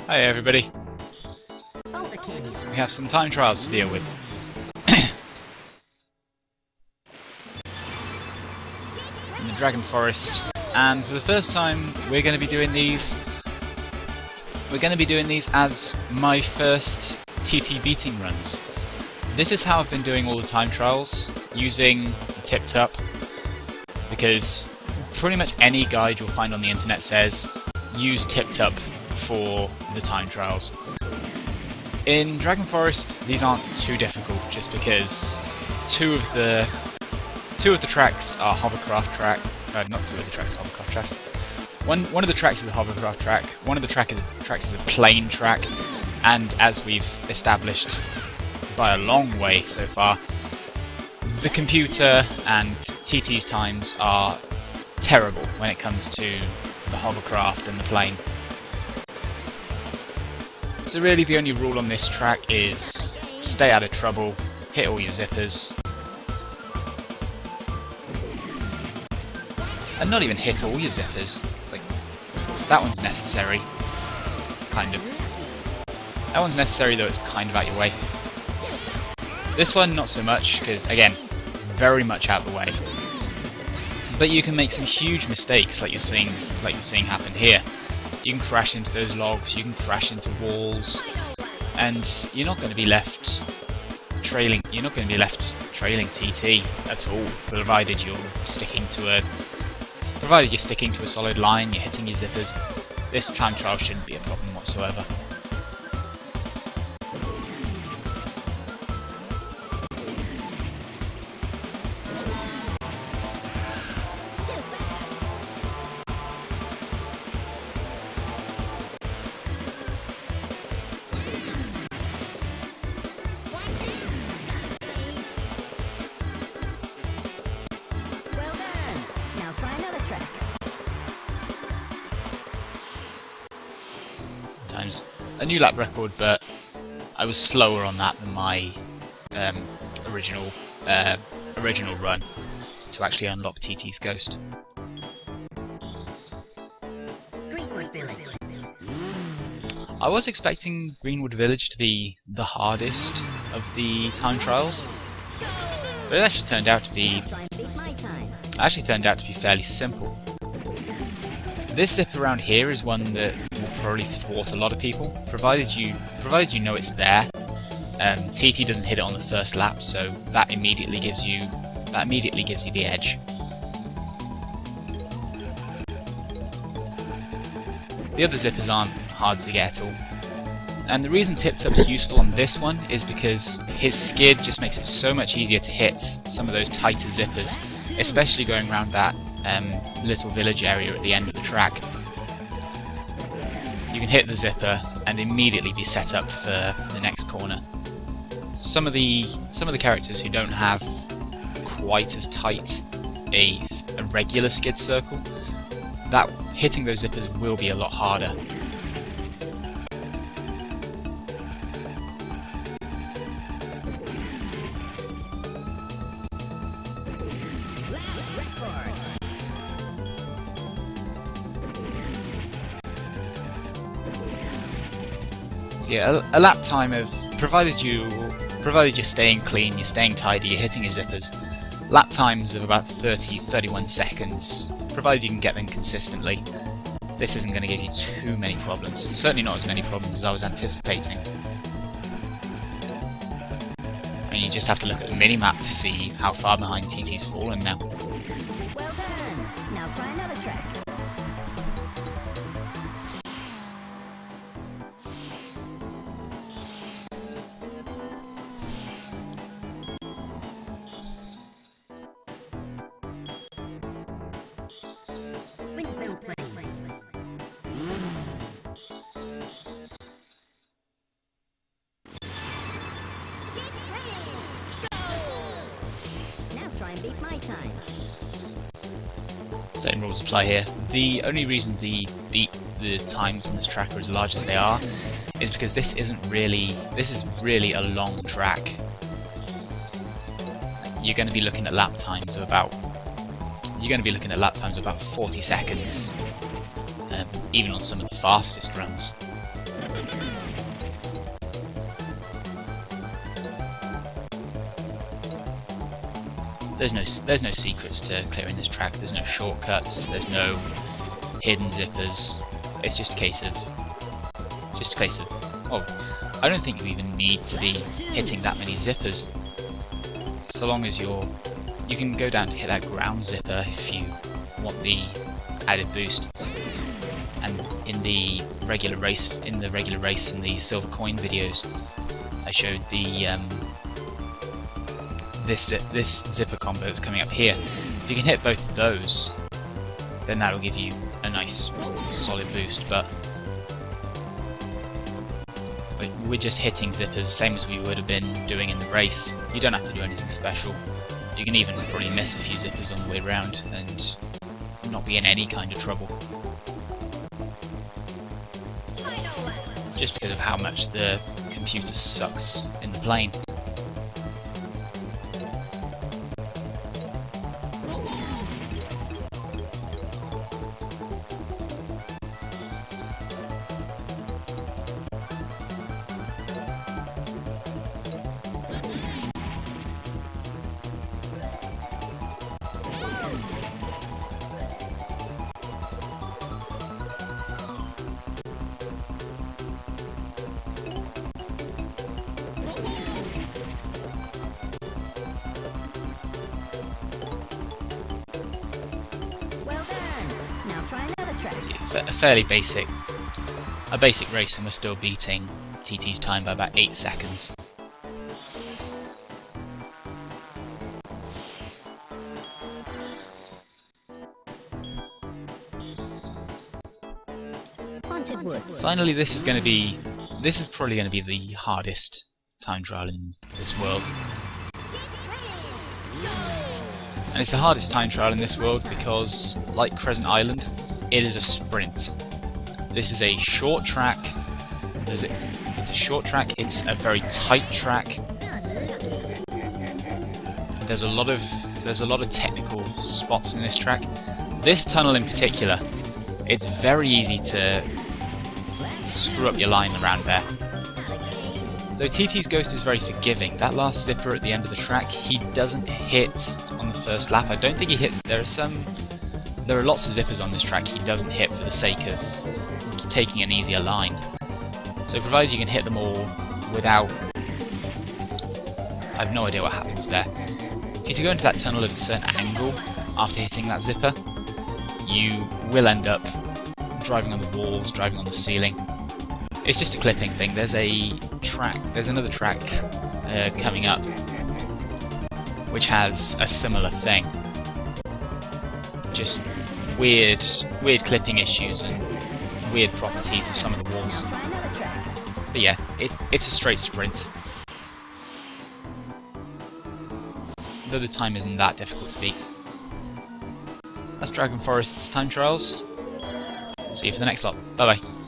Hi everybody. We have some time trials to deal with. In the Dragon Forest, and for the first time we're going to be doing these. We're going to be doing these as my first TT beating runs. This is how I've been doing all the time trials, using Tipped Up, because pretty much any guide you'll find on the internet says use Tipped Up for the time trials. In Dragon Forest, these aren't too difficult, just because two of the tracks are hovercraft track. Not two of the tracks are hovercraft tracks. One of the tracks is a hovercraft track. One of the tracks is a plane track, and as we've established by a long way so far, the computer and TT's times are terrible when it comes to the hovercraft and the plane. So really the only rule on this track is stay out of trouble, hit all your zippers, and not even hit all your zippers. Like, that one's necessary, kind of. That one's necessary, though it's kind of out your way. This one not so much, because again, very much out the way. But you can make some huge mistakes, like you're seeing happen here. You can crash into those logs, you can crash into walls, and you're not going to be left trailing. You're not going to be left trailing TT at all, provided you're sticking to a solid line. You're hitting your zippers. This time trial shouldn't be a problem whatsoever. Times a new lap record, but I was slower on that than my original run to actually unlock TT's Ghost. Greenwood Village. I was expecting Greenwood Village to be the hardest of the time trials, but it actually turned out to be fairly simple. This zip around here is one that will probably thwart a lot of people, provided you know it's there. TT doesn't hit it on the first lap, so that immediately gives you the edge. The other zippers aren't hard to get at all, and the reason Tipped Up's useful on this one is because his skid just makes it so much easier to hit some of those tighter zippers, especially going around that little village area at the end of the track. You can hit the zipper and immediately be set up for the next corner. Some of the characters who don't have quite as tight a regular skid circle, that hitting those zippers will be a lot harder. Yeah, a lap time of, provided you're staying clean, you're staying tidy, you're hitting your zippers, lap times of about 30-31 seconds, provided you can get them consistently. This isn't going to give you too many problems, certainly not as many problems as I was anticipating. And you just have to look at the mini-map to see how far behind TT's fallen now. Well done. Now try another track. Windmill Plains. Get ready. Go. Now try and beat my time. Same rules apply here. The only reason the times on this track are as large as they are is because this is really a long track. You're going to be looking at lap times of about 40 seconds, even on some of the fastest runs. there's no secrets to clearing this track. There's no shortcuts. There's no hidden zippers. It's just a case of well, I don't think you even need to be hitting that many zippers. So long as you can go down to hit that ground zipper if you want the added boost. And in the regular race and the silver coin videos, I showed the this zipper combo that's coming up here. If you can hit both of those, then that'll give you a nice solid boost. But we're just hitting zippers, same as we would have been doing in the race. You don't have to do anything special. You can even probably miss a few zippers on the way around and not be in any kind of trouble. Just because of how much the computer sucks in the plane. A basic race, and we're still beating TT's time by about 8 seconds. Finally, this is probably going to be the hardest time trial in this world. And it's the hardest time trial in this world because, like Crescent Island, it is a sprint. This is a short track. It's a short track. It's a very tight track. There's a lot of technical spots in this track. This tunnel in particular, it's very easy to screw up your line around there. Though TT's Ghost is very forgiving. That last zipper at the end of the track, he doesn't hit on the first lap. I don't think he hits. There are lots of zippers on this track he doesn't hit for the sake of taking an easier line. So provided you can hit them all without... I have no idea what happens there. If you go into that tunnel at a certain angle after hitting that zipper, you will end up driving on the walls, driving on the ceiling. It's just a clipping thing. There's another track coming up which has a similar thing. Just weird clipping issues and weird properties of some of the walls. But yeah, it's a straight sprint. Though the time isn't that difficult to beat. That's Dragon Forest's time trials. See you for the next lot. Bye bye.